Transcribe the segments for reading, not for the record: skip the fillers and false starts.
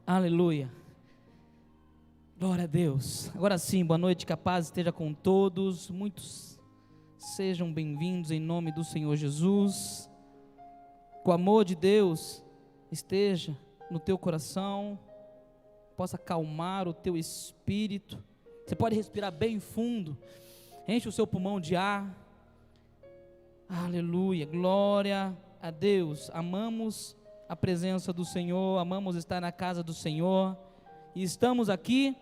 Aleluia. Glória a Deus. Agora sim, boa noite, que a paz esteja com todos. Muitos sejam bem-vindos em nome do Senhor Jesus. Que o amor de Deus esteja no teu coração, possa acalmar o teu espírito. Você pode respirar bem fundo, enche o seu pulmão de ar. Aleluia, glória a Deus. Amamos a presença do Senhor, amamos estar na casa do Senhor, e estamos aqui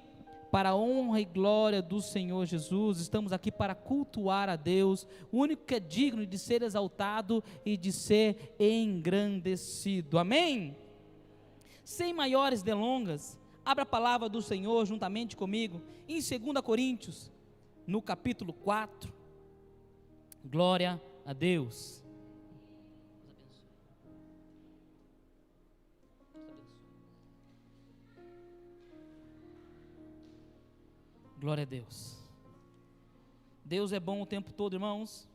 para a honra e glória do Senhor Jesus. Estamos aqui para cultuar a Deus, o único que é digno de ser exaltado e de ser engrandecido, amém? Sem maiores delongas, abra a palavra do Senhor juntamente comigo, em 2 Coríntios, no capítulo 4, glória a Deus. Glória a Deus. Deus é bom o tempo todo, irmãos.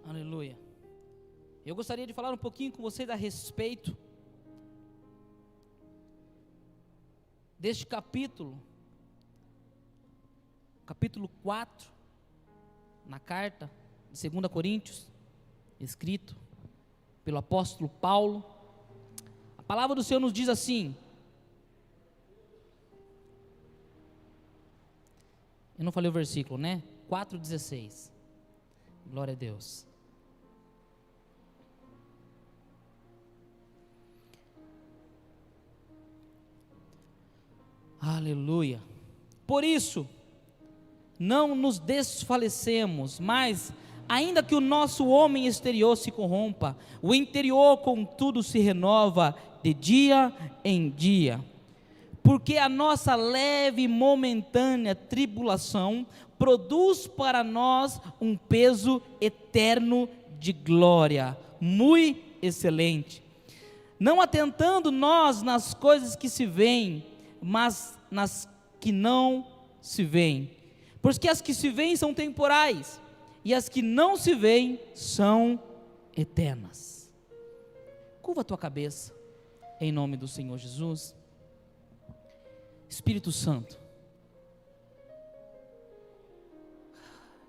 Aleluia. Eu gostaria de falar um pouquinho com vocês a respeito deste capítulo 4, na carta de 2 Coríntios, escrito pelo apóstolo Paulo. A palavra do Senhor nos diz assim. Eu não falei o versículo, né? 4,16. Glória a Deus. Aleluia. Por isso, não nos desfalecemos, mas, ainda que o nosso homem exterior se corrompa, o interior, contudo, se renova de dia em dia. Porque a nossa leve e momentânea tribulação produz para nós um peso eterno de glória, muito excelente. Não atentando nós nas coisas que se veem, mas nas que não se veem. Porque as que se veem são temporais, e as que não se veem são eternas. Curva a tua cabeça, em nome do Senhor Jesus. Espírito Santo,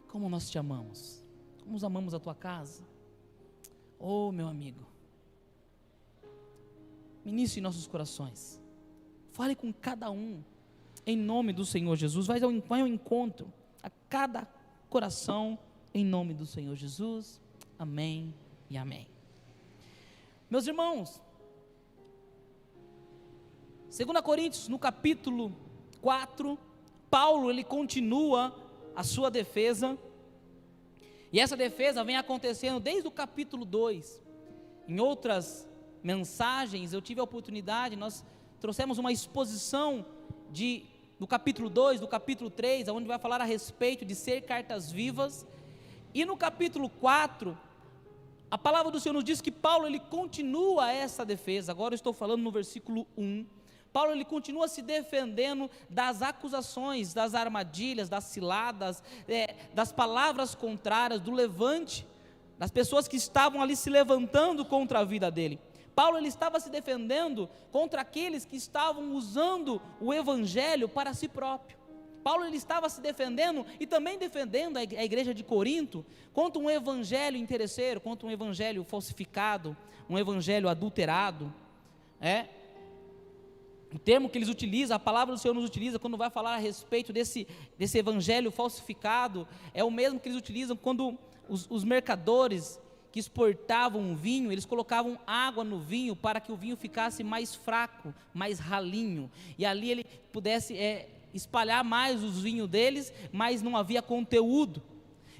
como nós te amamos, como amamos a tua casa. Oh, meu amigo, ministre em nossos corações, fale com cada um, em nome do Senhor Jesus. Vai ao encontro a cada coração, em nome do Senhor Jesus. Amém e amém. Meus irmãos, 2 Coríntios, no capítulo 4, Paulo, ele continua a sua defesa, e essa defesa vem acontecendo desde o capítulo 2, em outras mensagens eu tive a oportunidade, nós trouxemos uma exposição do capítulo 2, do capítulo 3, onde vai falar a respeito de ser cartas vivas, e no capítulo 4, a palavra do Senhor nos diz que Paulo, ele continua essa defesa. Agora eu estou falando no versículo 1, Paulo, ele continua se defendendo das acusações, das armadilhas, das ciladas, das palavras contrárias, do levante, das pessoas que estavam ali se levantando contra a vida dele. Paulo, ele estava se defendendo contra aqueles que estavam usando o evangelho para si próprio. Paulo, ele estava se defendendo e também defendendo a igreja de Corinto contra um evangelho interesseiro, contra um evangelho falsificado, um evangelho adulterado. O termo que eles utilizam, a palavra do Senhor nos utiliza quando vai falar a respeito desse evangelho falsificado, é o mesmo que eles utilizam quando os mercadores que exportavam o vinho, eles colocavam água no vinho para que o vinho ficasse mais fraco, mais ralinho, e ali ele pudesse espalhar mais os vinhos deles, mas não havia conteúdo.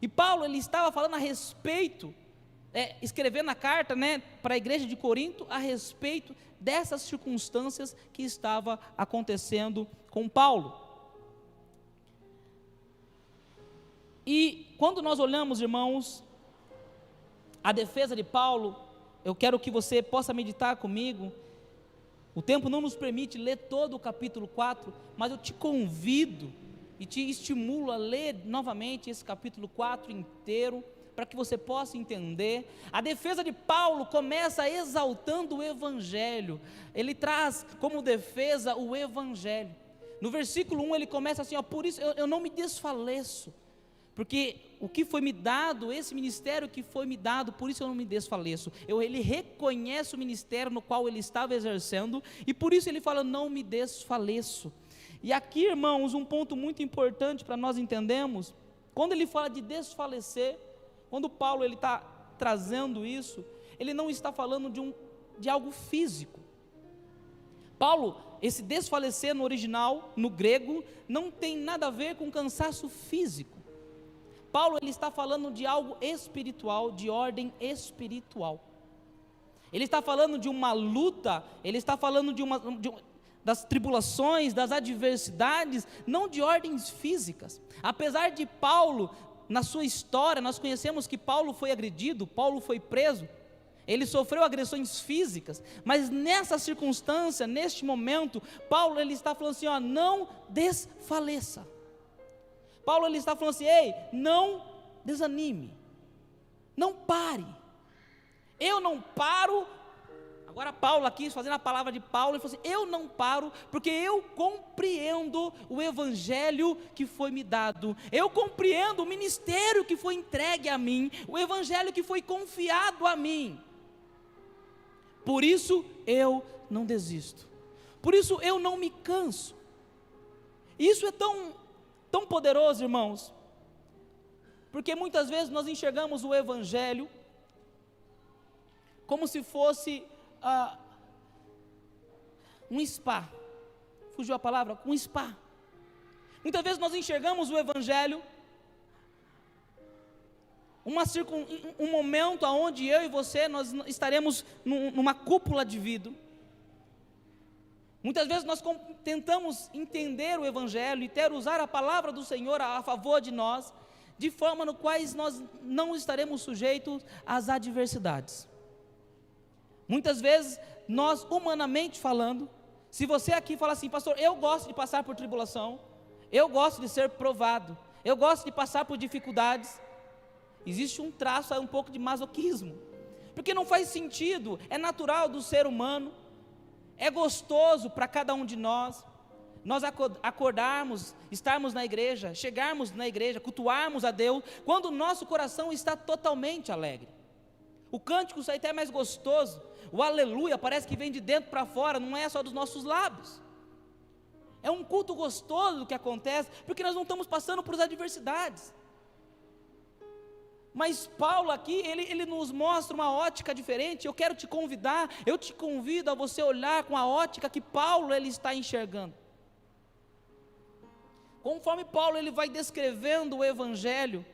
E Paulo, ele estava falando a respeito, escrevendo a carta, para a igreja de Corinto, a respeito dessas circunstâncias que estava acontecendo com Paulo. E quando nós olhamos, irmãos, a defesa de Paulo, eu quero que você possa meditar comigo. O tempo não nos permite ler todo o capítulo 4, mas eu te convido e te estimulo a ler novamente esse capítulo 4 inteiro, para que você possa entender. A defesa de Paulo começa exaltando o Evangelho. Ele traz como defesa o Evangelho. No versículo 1 ele começa assim, por isso eu não me desfaleço, porque o que foi me dado, esse ministério que foi me dado, por isso eu não me desfaleço. Ele reconhece o ministério no qual ele estava exercendo, e por isso ele fala, não me desfaleço. E aqui, irmãos, um ponto muito importante para nós entendermos, quando ele fala de desfalecer, quando Paulo está trazendo isso, ele não está falando de algo físico. Paulo, esse desfalecer no original, no grego, não tem nada a ver com cansaço físico. Paulo ele está falando de algo espiritual, de ordem espiritual. Ele está falando de uma luta, ele está falando das tribulações, das adversidades, não de ordens físicas. Apesar de Paulo, na sua história, nós conhecemos que Paulo foi agredido, Paulo foi preso, ele sofreu agressões físicas, mas nessa circunstância, neste momento, Paulo ele está falando assim, não desfaleça. Paulo ele está falando assim, ei, não desanime, não pare. Eu não paro. Agora Paulo aqui, fazendo a palavra de Paulo, ele falou assim, eu não paro, porque eu compreendo o Evangelho que foi me dado, eu compreendo o ministério que foi entregue a mim, o Evangelho que foi confiado a mim, por isso eu não desisto, por isso eu não me canso. Isso é tão poderoso, irmãos, porque muitas vezes nós enxergamos o Evangelho como se fosse um spa, fugiu a palavra, um spa. Muitas vezes nós enxergamos o Evangelho, um momento onde eu e você, nós estaremos numa cúpula de vidro. Muitas vezes nós tentamos entender o Evangelho e usar a palavra do Senhor a favor de nós, de forma no quais nós não estaremos sujeitos às adversidades. Muitas vezes, nós humanamente falando, se você aqui fala assim, pastor, eu gosto de passar por tribulação, eu gosto de ser provado, eu gosto de passar por dificuldades, existe um traço aí, um pouco de masoquismo, porque não faz sentido, é natural do ser humano, é gostoso para cada um de nós acordarmos, estarmos na igreja, chegarmos na igreja, cultuarmos a Deus, quando o nosso coração está totalmente alegre. O cântico sai até mais gostoso, o aleluia parece que vem de dentro para fora, não é só dos nossos lábios. É um culto gostoso que acontece, porque nós não estamos passando por adversidades. Mas Paulo aqui, ele nos mostra uma ótica diferente. Eu quero te convidar, eu te convido a você olhar com a ótica que Paulo ele está enxergando. Conforme Paulo ele vai descrevendo o Evangelho,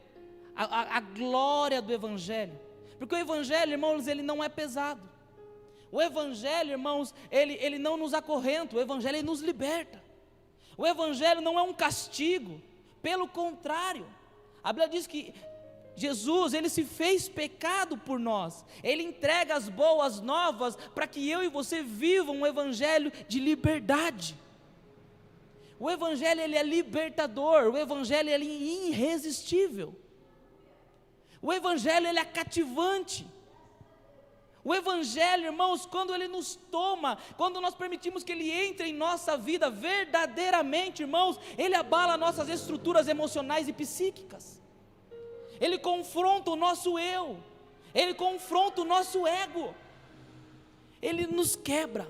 a glória do Evangelho, porque o Evangelho, irmãos, ele não é pesado. O Evangelho, irmãos, ele não nos acorrenta, o Evangelho ele nos liberta. O Evangelho não é um castigo, pelo contrário, a Bíblia diz que Jesus, ele se fez pecado por nós, ele entrega as boas novas, para que eu e você vivam um Evangelho de liberdade. O Evangelho ele é libertador, o Evangelho ele é irresistível, o Evangelho ele é cativante. O Evangelho, irmãos, quando ele nos toma, quando nós permitimos que ele entre em nossa vida verdadeiramente, irmãos, ele abala nossas estruturas emocionais e psíquicas, ele confronta o nosso eu, ele confronta o nosso ego, ele nos quebra,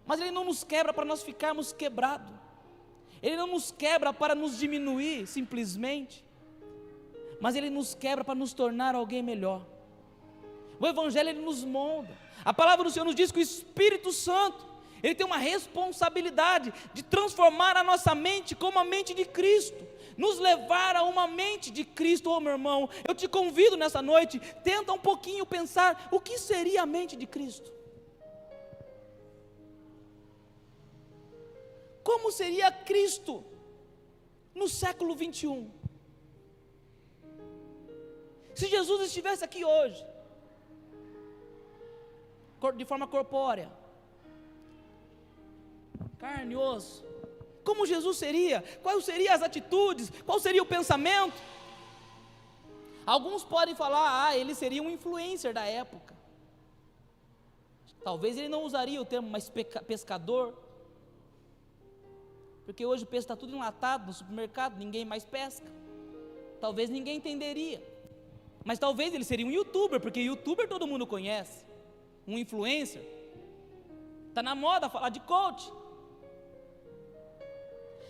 mas ele não nos quebra para nós ficarmos quebrados, ele não nos quebra para nos diminuir simplesmente, mas ele nos quebra para nos tornar alguém melhor. O Evangelho ele nos molda. A palavra do Senhor nos diz que o Espírito Santo ele tem uma responsabilidade de transformar a nossa mente como a mente de Cristo, nos levar a uma mente de Cristo. Meu irmão, eu te convido nessa noite, tenta um pouquinho pensar, o que seria a mente de Cristo? Como seria Cristo no século 21? Se Jesus estivesse aqui hoje, de forma corpórea, carne e osso, como Jesus seria? Quais seriam as atitudes? Qual seria o pensamento? Alguns podem falar, ele seria um influencer da época. Talvez ele não usaria o termo mais pescador, porque hoje o peixe está tudo enlatado no supermercado, ninguém mais pesca. Talvez ninguém entenderia, mas talvez ele seria um youtuber, porque youtuber todo mundo conhece. Um influencer, está na moda falar de coach.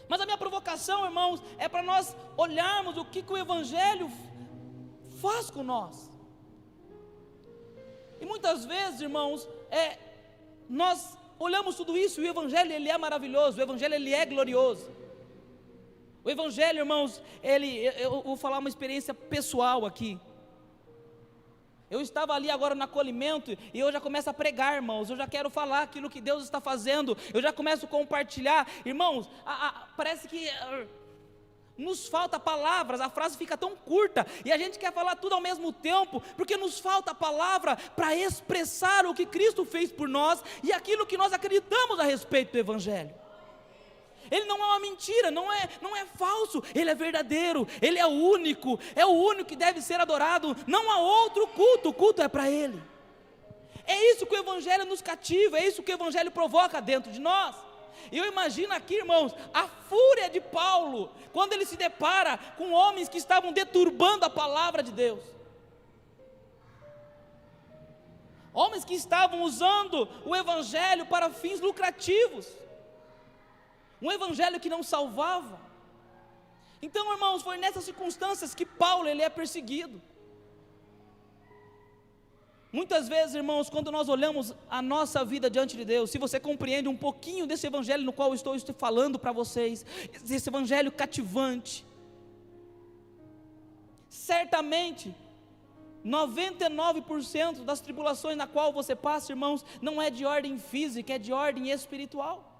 Mas a minha provocação, irmãos, é para nós olharmos o que o Evangelho faz com nós. E muitas vezes, irmãos, nós olhamos tudo isso e o Evangelho ele é maravilhoso, o Evangelho ele é glorioso. O Evangelho, irmãos, eu vou falar uma experiência pessoal aqui. Eu estava ali agora no acolhimento e eu já começo a pregar, irmãos. Eu já quero falar aquilo que Deus está fazendo. Eu já começo a compartilhar, irmãos. Parece que nos falta palavras, a frase fica tão curta e a gente quer falar tudo ao mesmo tempo, porque nos falta palavra para expressar o que Cristo fez por nós e aquilo que nós acreditamos a respeito do Evangelho. Ele não é uma mentira, não é falso, ele é verdadeiro, ele é o único que deve ser adorado, não há outro culto, o culto é para ele. É isso que o Evangelho nos cativa, é isso que o Evangelho provoca dentro de nós. E eu imagino aqui, irmãos, a fúria de Paulo, quando ele se depara com homens que estavam deturbando a palavra de Deus. Homens que estavam usando o Evangelho para fins lucrativos. Um Evangelho que não salvava. Então, irmãos, foi nessas circunstâncias que Paulo ele é perseguido. Muitas vezes, irmãos, quando nós olhamos a nossa vida diante de Deus, se você compreende um pouquinho desse Evangelho no qual eu estou falando para vocês, esse Evangelho cativante, certamente 99% das tribulações na qual você passa, irmãos, não é de ordem física, é de ordem espiritual.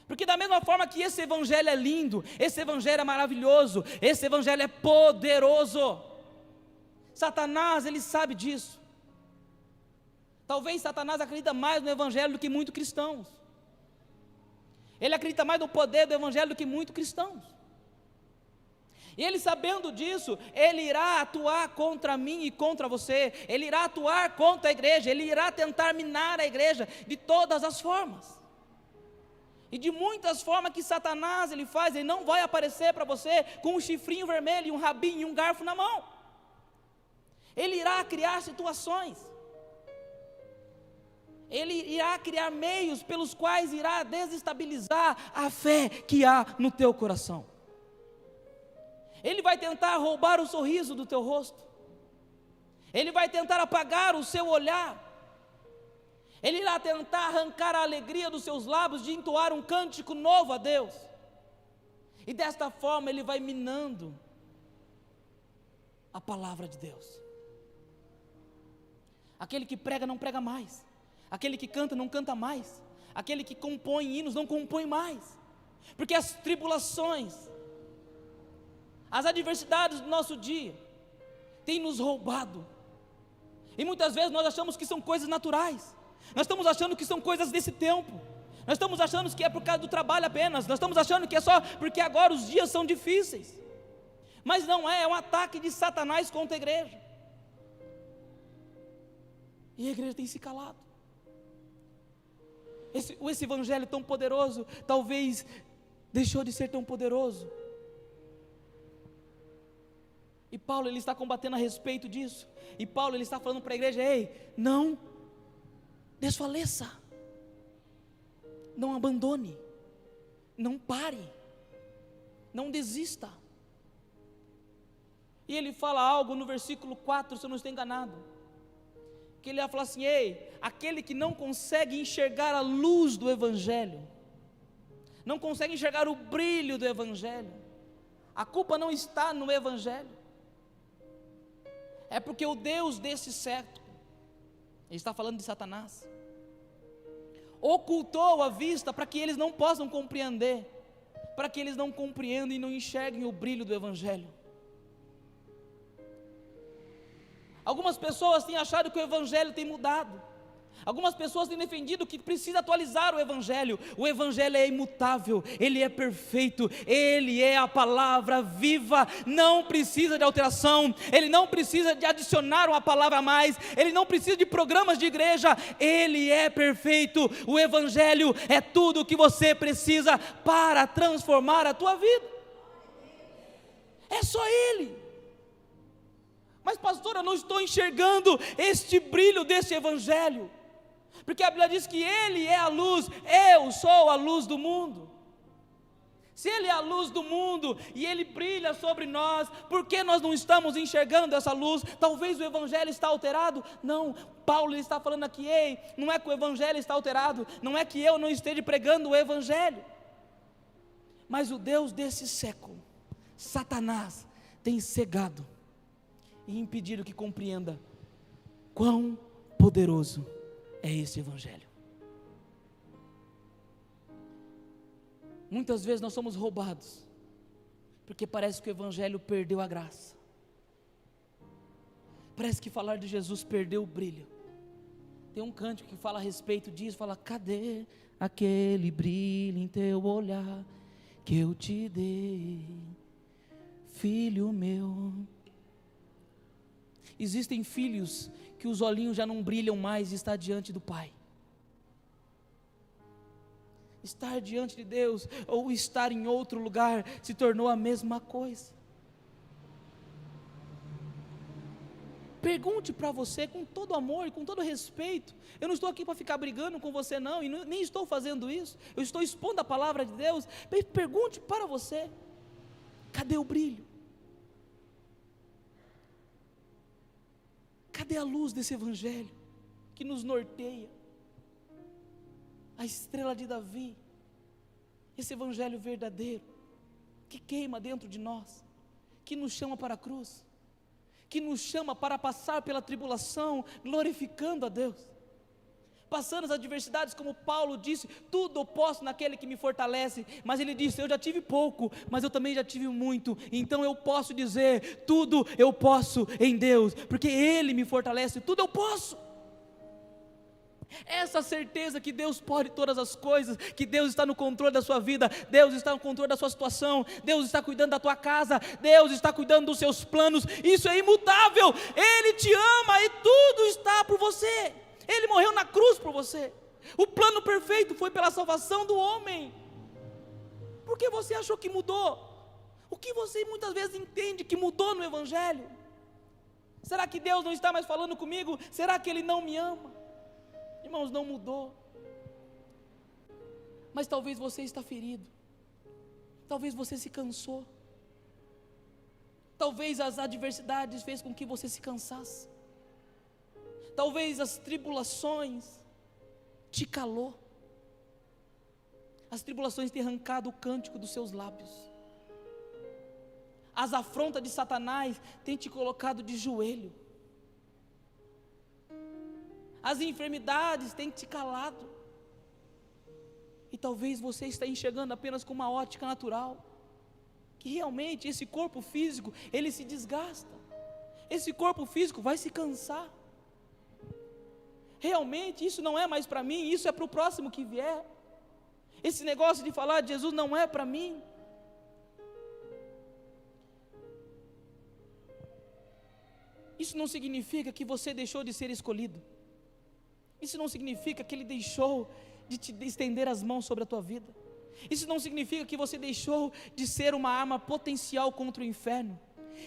Porque da mesma forma que esse Evangelho é lindo, esse Evangelho é maravilhoso, esse Evangelho é poderoso, Satanás, ele sabe disso. Talvez Satanás acredita mais no Evangelho do que muitos cristãos. Ele acredita mais no poder do Evangelho do que muitos cristãos. E ele sabendo disso, ele irá atuar contra mim e contra você. Ele irá atuar contra a igreja, ele irá tentar minar a igreja de todas as formas. E de muitas formas que Satanás ele faz, ele não vai aparecer para você com um chifrinho vermelho, um rabinho e um garfo na mão. Ele irá criar situações. Ele irá criar meios pelos quais irá desestabilizar a fé que há no teu coração. Ele vai tentar roubar o sorriso do teu rosto. Ele vai tentar apagar o seu olhar. Ele irá tentar arrancar a alegria dos seus lábios de entoar um cântico novo a Deus. E desta forma ele vai minando a palavra de Deus. Aquele que prega não prega mais. Aquele que canta não canta mais. Aquele que compõe hinos não compõe mais. Porque as tribulações, as adversidades do nosso dia têm nos roubado. E muitas vezes nós achamos que são coisas naturais. Nós estamos achando que são coisas desse tempo. Nós estamos achando que é por causa do trabalho apenas. Nós estamos achando que é só porque agora os dias são difíceis. Mas não é um ataque de Satanás contra a igreja. E a igreja tem se calado. Esse Evangelho tão poderoso, talvez deixou de ser tão poderoso. E Paulo ele está combatendo a respeito disso. E Paulo ele está falando para a igreja: ei, não desfaleça, não abandone, não pare, não desista. E ele fala algo no versículo 4, se eu não estou enganado, que ele vai falar assim: ei, aquele que não consegue enxergar a luz do Evangelho, não consegue enxergar o brilho do Evangelho, a culpa não está no Evangelho, é porque o Deus desse século, ele está falando de Satanás, ocultou a vista para que eles não possam compreender, para que eles não compreendam e não enxerguem o brilho do Evangelho. Algumas pessoas têm achado que o Evangelho tem mudado. Algumas pessoas têm defendido que precisa atualizar o Evangelho. O Evangelho é imutável, ele é perfeito, ele é a palavra viva, não precisa de alteração, ele não precisa de adicionar uma palavra a mais, ele não precisa de programas de igreja, ele é perfeito. O Evangelho é tudo o que você precisa para transformar a tua vida. É só ele. Mas pastor, eu não estou enxergando este brilho desse Evangelho. Porque a Bíblia diz que Ele é a luz, eu sou a luz do mundo. Se Ele é a luz do mundo e Ele brilha sobre nós, por que nós não estamos enxergando essa luz? Talvez o Evangelho está alterado? Não, Paulo está falando aqui, ei, não é que o Evangelho está alterado, não é que eu não esteja pregando o Evangelho, mas o Deus desse século, Satanás, tem cegado e impedido que compreenda quão poderoso é esse Evangelho. Muitas vezes nós somos roubados, porque parece que o Evangelho perdeu a graça, parece que falar de Jesus perdeu o brilho. Tem um cântico que fala a respeito disso, fala: cadê aquele brilho em teu olhar que eu te dei, filho meu? Existem filhos que os olhinhos já não brilham mais e está diante do Pai. Estar diante de Deus ou estar em outro lugar se tornou a mesma coisa. Pergunte para você com todo amor e com todo respeito. Eu não estou aqui para ficar brigando com você não, e nem estou fazendo isso. Eu estou expondo a palavra de Deus. Pergunte para você: cadê o brilho? Cadê a luz desse Evangelho que nos norteia? A estrela de Davi, esse Evangelho verdadeiro, que queima dentro de nós, que nos chama para a cruz, que nos chama para passar pela tribulação, glorificando a Deus, passando as adversidades, como Paulo disse: tudo eu posso naquele que me fortalece. Mas ele disse: eu já tive pouco, mas eu também já tive muito, então eu posso dizer: tudo eu posso em Deus, porque Ele me fortalece, tudo eu posso. Essa certeza que Deus pode todas as coisas, que Deus está no controle da sua vida, Deus está no controle da sua situação, Deus está cuidando da tua casa, Deus está cuidando dos seus planos, isso é imutável. Ele te ama e tudo está por você. Ele morreu na cruz por você. O plano perfeito foi pela salvação do homem. Por que você achou que mudou? O que você muitas vezes entende que mudou no Evangelho? Será que Deus não está mais falando comigo? Será que Ele não me ama? Irmãos, não mudou. Mas talvez você está ferido. Talvez você se cansou. Talvez as adversidades fez com que você se cansasse. Talvez as tribulações te calou. As tribulações têm arrancado o cântico dos seus lábios. As afrontas de Satanás têm te colocado de joelho. As enfermidades têm te calado. E talvez você está enxergando apenas com uma ótica natural, que realmente esse corpo físico, ele se desgasta. Esse corpo físico vai se cansar. Realmente isso não é mais para mim, isso é para o próximo que vier. Esse negócio de falar de Jesus não é para mim. Isso não significa que você deixou de ser escolhido. Isso não significa que Ele deixou de te estender as mãos sobre a tua vida. Isso não significa que você deixou de ser uma arma potencial contra o inferno.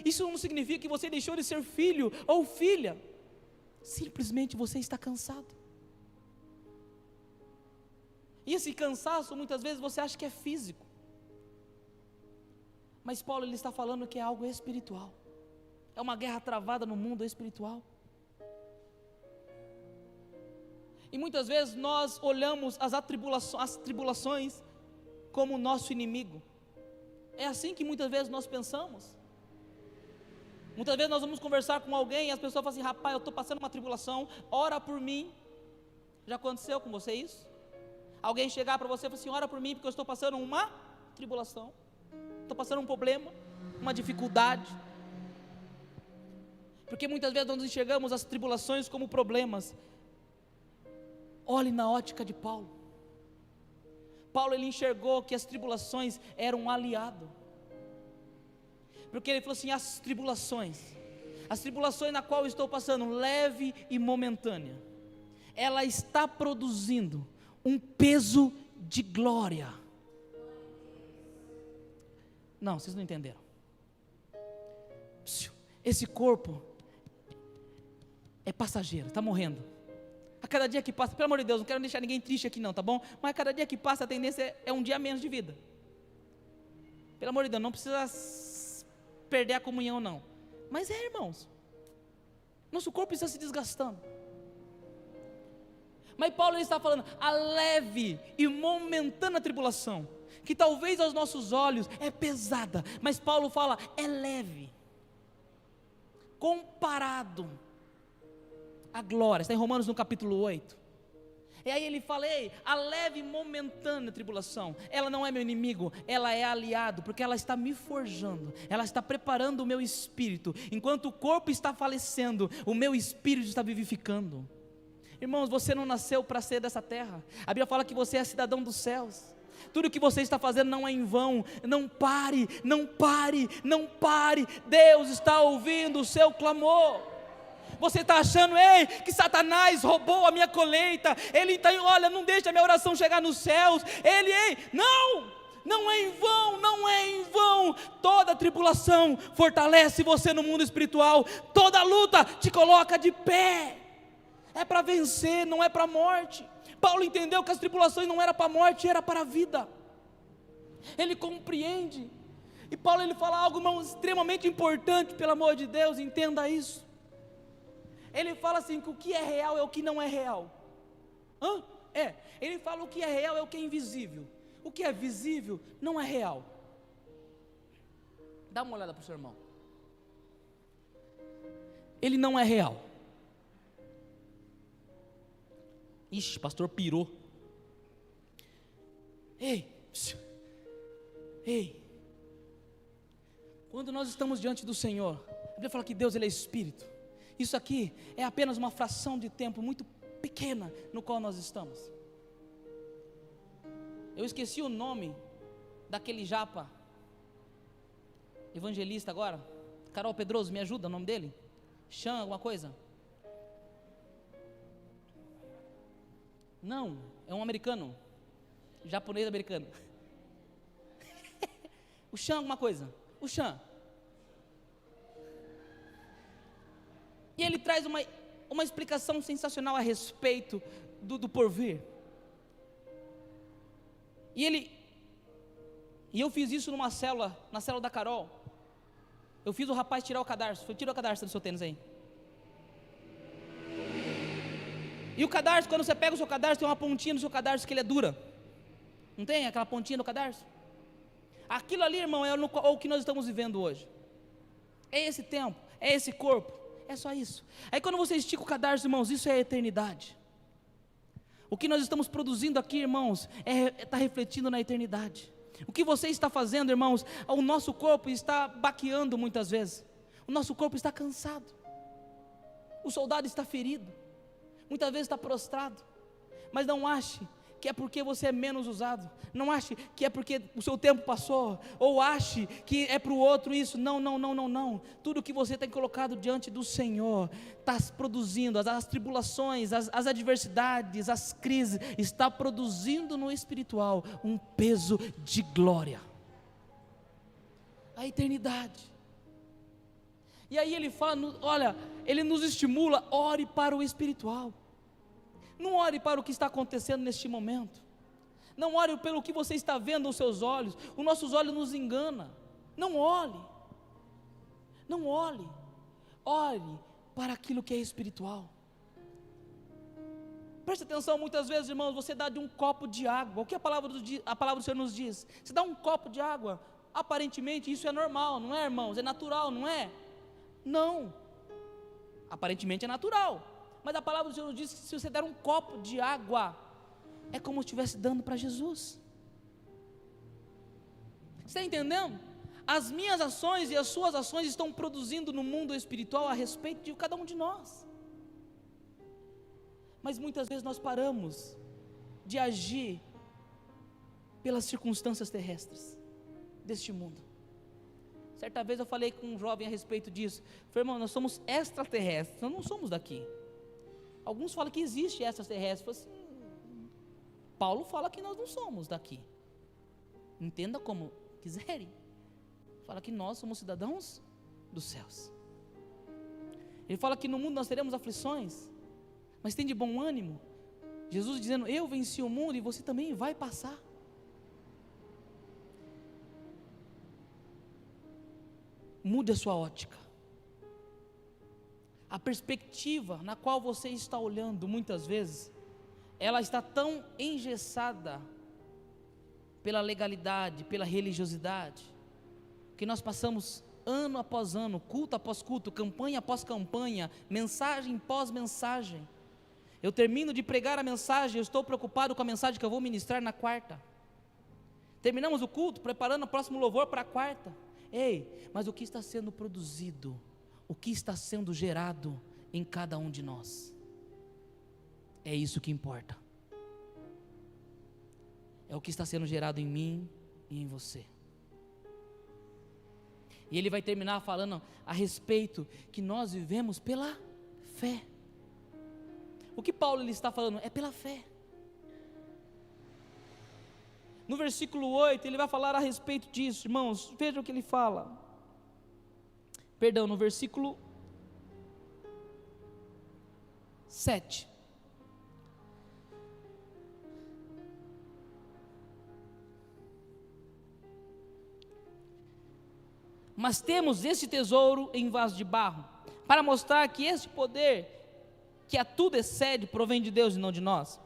Isso não significa que você deixou de ser filho ou filha. Simplesmente você está cansado. E esse cansaço muitas vezes você acha que é físico. Mas Paulo ele está falando que é algo espiritual. É uma guerra travada no mundo espiritual. E muitas vezes nós olhamos as tribulações como nosso inimigo. É assim que muitas vezes nós pensamos. Muitas vezes nós vamos conversar com alguém e as pessoas falam assim: rapaz, eu estou passando uma tribulação, ora por mim. Já aconteceu com você isso? Alguém chegar para você e falar assim: ora por mim porque eu estou passando uma tribulação, estou passando um problema, uma dificuldade. Porque muitas vezes nós enxergamos as tribulações como problemas. Olhe na ótica de Paulo. Paulo, ele enxergou que as tribulações eram um aliado, porque ele falou assim: as tribulações na qual eu estou passando, leve e momentânea, ela está produzindo um peso de glória. Não, vocês não entenderam. Esse corpo é passageiro, está morrendo. A cada dia que passa, pelo amor de Deus, não quero deixar ninguém triste aqui não, tá bom? Mas a cada dia que passa, a tendência é um dia menos de vida. Pelo amor de Deus, não precisa perder a comunhão não. Mas irmãos, nosso corpo está se desgastando. Mas Paulo está falando, a leve e momentânea tribulação, que talvez aos nossos olhos é pesada, mas Paulo fala, é leve, comparado à glória. Está em Romanos no capítulo 8. E aí ele fala, a leve e momentânea tribulação, ela não é meu inimigo, ela é aliado, porque ela está me forjando, ela está preparando o meu espírito. Enquanto o corpo está falecendo, o meu espírito está vivificando. Irmãos, você não nasceu para ser dessa terra. A Bíblia fala que você é cidadão dos céus. Tudo que você está fazendo não é em vão. Não pare, não pare, não pare. Deus está ouvindo o seu clamor. Você está achando, que Satanás roubou a minha colheita, ele está, olha, não deixa a minha oração chegar nos céus, não é em vão, não é em vão. Toda tribulação fortalece você no mundo espiritual, toda luta te coloca de pé, é para vencer, não é para a morte. Paulo entendeu que as tribulações não eram para a morte, era para a vida, ele compreende. E Paulo, ele fala algo, irmão, extremamente importante, pelo amor de Deus, entenda isso. Ele fala assim, que o que é real é o que não é real. Ele fala, o que é real é o que é invisível, o que é visível não é real. Dá uma olhada para o seu irmão. Ele não é real. Ixi, pastor pirou. Quando nós estamos diante do Senhor, a Bíblia fala que Deus, ele é Espírito. Isso aqui é apenas uma fração de tempo muito pequena no qual nós estamos. Eu esqueci o nome daquele japa evangelista agora. Carol Pedroso, me ajuda, o nome dele? Chan, alguma coisa? Não, é um americano, japonês americano. O Chan, alguma coisa? O Chan. E ele traz uma explicação sensacional a respeito do porvir. E eu fiz isso numa célula, na célula da Carol. Eu fiz o rapaz tirar o cadarço. Tira o cadarço do seu tênis aí. E o cadarço, quando você pega o seu cadarço, tem uma pontinha no seu cadarço que ele é dura. Não tem aquela pontinha no cadarço? Aquilo ali, irmão, é o que nós estamos vivendo hoje. É esse tempo, é esse corpo. É só isso. Aí quando você estica o cadarço, irmãos, isso é a eternidade. O que nós estamos produzindo aqui, irmãos, está refletindo na eternidade. O que você está fazendo, irmãos, o nosso corpo está baqueando muitas vezes. O nosso corpo está cansado. O soldado está ferido. Muitas vezes está prostrado. Mas não ache que é porque você é menos usado, não ache que é porque o seu tempo passou, ou ache que é para o outro isso, não, tudo que você tem colocado diante do Senhor, está produzindo, as tribulações, as adversidades, as crises, está produzindo no espiritual, um peso de glória, a eternidade. E aí ele fala, olha, ele nos estimula, ore para o espiritual. Não ore para o que está acontecendo neste momento. Não ore pelo que você está vendo nos seus olhos. Os nossos olhos nos enganam. Não olhe. Não olhe. Ore para aquilo que é espiritual. Preste atenção, muitas vezes, irmãos, você dá de um copo de água. O que a palavra do Senhor nos diz? Você dá um copo de água. Aparentemente isso é normal, não é, irmãos? É natural, não é? Não. Aparentemente é natural. Mas a palavra do Senhor nos diz que se você der um copo de água, é como se estivesse dando para Jesus. Você está entendendo? As minhas ações e as suas ações estão produzindo no mundo espiritual a respeito de cada um de nós. Mas muitas vezes nós paramos de agir pelas circunstâncias terrestres deste mundo. Certa vez eu falei com um jovem a respeito disso. Falei, irmão, nós somos extraterrestres, nós não somos daqui. Alguns falam que existe extraterrestre. Assim, Paulo fala que nós não somos daqui. Entenda como quiserem. Fala que nós somos cidadãos dos céus. Ele fala que no mundo nós teremos aflições, mas tem de bom ânimo. Jesus dizendo, eu venci o mundo e você também vai passar. Mude a sua ótica. A perspectiva na qual você está olhando, muitas vezes, ela está tão engessada pela legalidade, pela religiosidade, que nós passamos ano após ano, culto após culto, campanha após campanha, mensagem após mensagem. Eu termino de pregar a mensagem, eu estou preocupado com a mensagem que eu vou ministrar na quarta. Terminamos o culto, preparando o próximo louvor para a quarta. Ei, mas o que está sendo produzido, o que está sendo gerado em cada um de nós? É isso que importa. É o que está sendo gerado em mim e em você. E ele vai terminar falando a respeito que nós vivemos pela fé. O que Paulo ele está falando é pela fé. No versículo 8 ele vai falar a respeito disso, irmãos, vejam o que ele fala. Perdão, no versículo 7. Mas temos esse tesouro em vaso de barro, para mostrar que esse poder, que a tudo excede, provém de Deus e não de nós.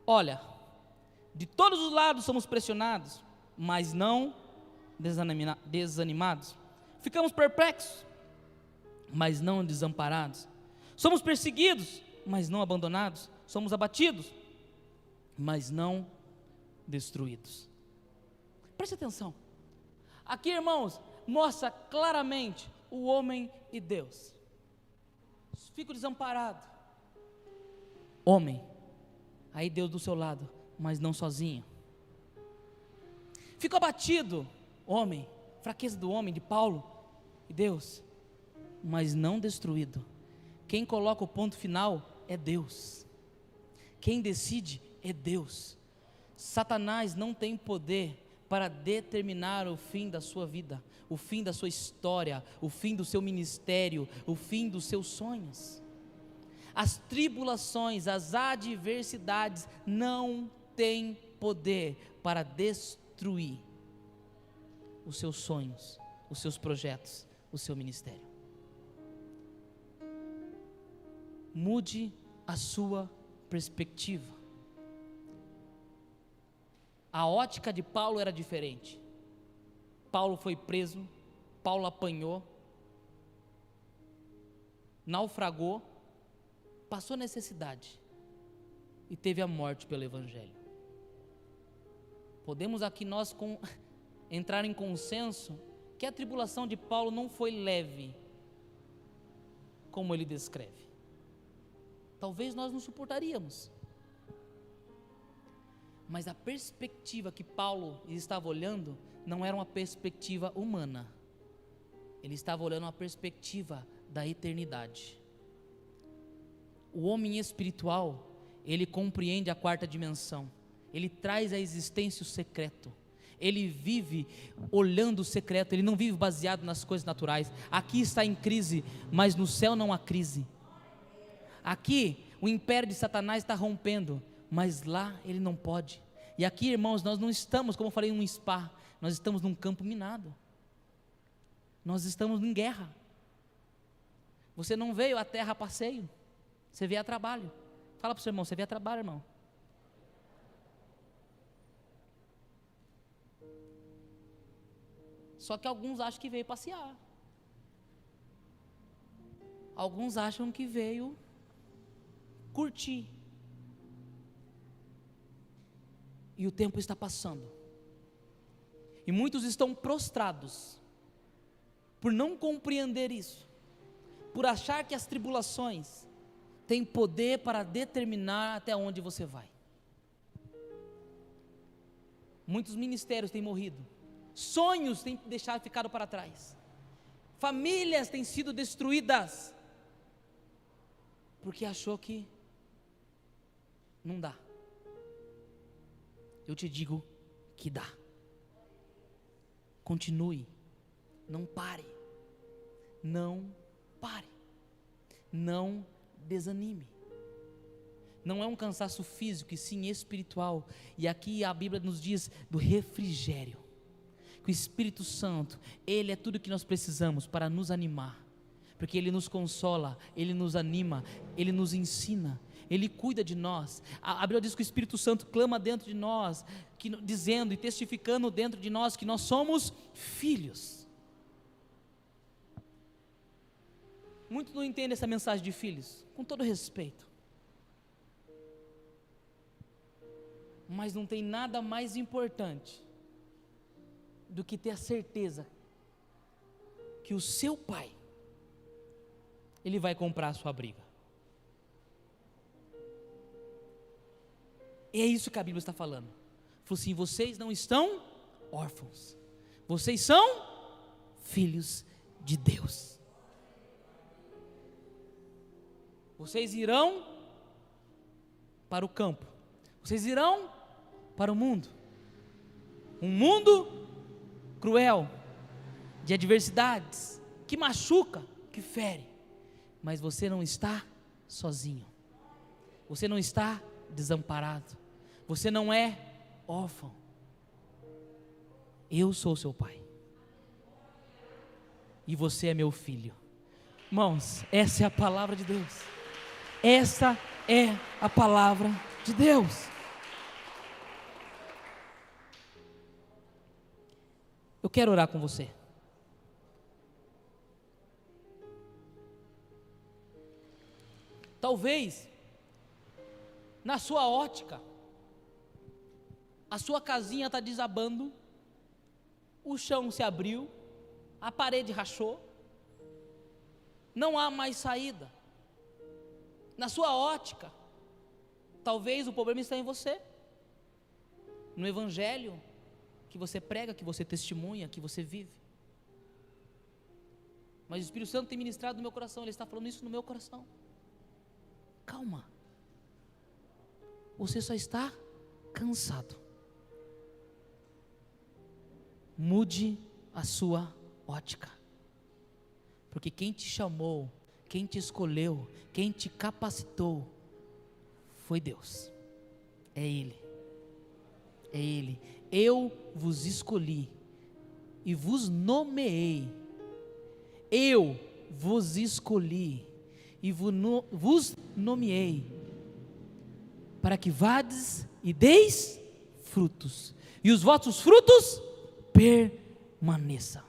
Olha, de todos os lados somos pressionados, mas não desanimados. Ficamos perplexos, mas não desamparados. Somos perseguidos, mas não abandonados. Somos abatidos, mas não destruídos. Preste atenção. Aqui, irmãos, mostra claramente o homem e Deus. Fico desamparado. Homem, aí Deus do seu lado, mas não sozinho. Fico abatido, homem, fraqueza do homem, de Paulo e Deus, mas não destruído. Quem coloca o ponto final é Deus. Quem decide é Deus. Satanás não tem poder para determinar o fim da sua vida, o fim da sua história, o fim do seu ministério, o fim dos seus sonhos. As tribulações, as adversidades não têm poder para destruir os seus sonhos, os seus projetos, o seu ministério. Mude a sua perspectiva. A ótica de Paulo era diferente. Paulo foi preso, Paulo apanhou, naufragou, passou necessidade e teve a morte pelo Evangelho. Podemos aqui nós entrar em consenso que a tribulação de Paulo não foi leve, como ele descreve. Talvez nós não suportaríamos. Mas a perspectiva que Paulo estava olhando não era uma perspectiva humana. Ele estava olhando uma perspectiva da eternidade. O homem espiritual, ele compreende a quarta dimensão. Ele traz à existência o secreto. Ele vive olhando o secreto. Ele não vive baseado nas coisas naturais. Aqui está em crise, mas no céu não há crise. Aqui o império de Satanás está rompendo, mas lá ele não pode. E aqui, irmãos, nós não estamos, como eu falei, em um spa, nós estamos num campo minado. Nós estamos em guerra. Você não veio à terra a passeio, você veio a trabalho. Fala para o seu irmão, você veio a trabalho, irmão. Só que alguns acham que veio passear. Alguns acham que veio curtir. E o tempo está passando. E muitos estão prostrados por não compreender isso, por achar que as tribulações tem poder para determinar até onde você vai. Muitos ministérios têm morrido, sonhos têm ficado para trás, famílias têm sido destruídas, porque achou que não dá. Eu te digo que dá. Continue, não pare, não pare, não desanime. Não é um cansaço físico, e sim espiritual. E aqui a Bíblia nos diz do refrigério, que o Espírito Santo, Ele é tudo que nós precisamos para nos animar, porque Ele nos consola, Ele nos anima, Ele nos ensina, Ele cuida de nós. A Bíblia diz que o Espírito Santo clama dentro de nós, dizendo e testificando dentro de nós que nós somos filhos. Muitos não entendem essa mensagem de filhos, com todo respeito, mas não tem nada mais importante do que ter a certeza que o seu pai, ele vai comprar a sua briga. E é isso que a Bíblia está falando. Falou assim: vocês não estão órfãos, vocês são filhos de Deus. Vocês irão para o campo, vocês irão para o mundo, um mundo cruel, de adversidades, que machuca, que fere, mas você não está sozinho, você não está desamparado, você não é órfão. Eu sou seu pai, e você é meu filho. Irmãos, essa é a palavra de Deus, essa é a palavra de Deus. Eu quero orar com você. Talvez, na sua ótica, a sua casinha está desabando, o chão se abriu, a parede rachou, não há mais saída. Na sua ótica, talvez o problema está em você, no evangelho que você prega, que você testemunha, que você vive. Mas o Espírito Santo tem ministrado no meu coração, Ele está falando isso no meu coração. Calma, você só está cansado. Mude a sua ótica, porque quem te chamou, quem te escolheu, quem te capacitou, foi Deus, é Ele, é Ele. Eu vos escolhi e vos nomeei, eu vos escolhi e vos nomeei, para que vades e deis frutos, e os vossos frutos permaneçam.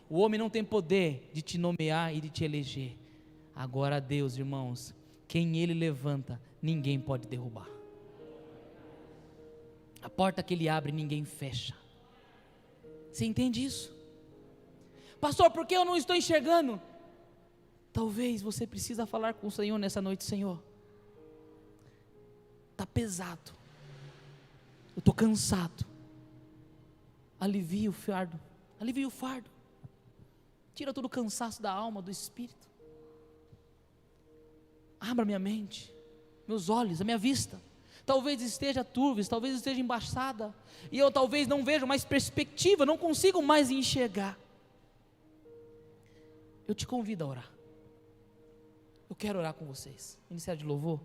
O homem não tem poder de te nomear e de te eleger. Agora Deus, irmãos, quem Ele levanta, ninguém pode derrubar. A porta que Ele abre, ninguém fecha. Você entende isso? Pastor, por que eu não estou enxergando? Talvez você precisa falar com o Senhor nessa noite. Senhor, está pesado, eu estou cansado, alivia o fardo, tira todo o cansaço da alma, do espírito, abra minha mente, meus olhos, a minha vista. Talvez esteja turva, talvez esteja embaçada, e eu talvez não vejo mais perspectiva, não consigo mais enxergar. Eu te convido a orar. Eu quero orar com vocês. Ministério de louvor.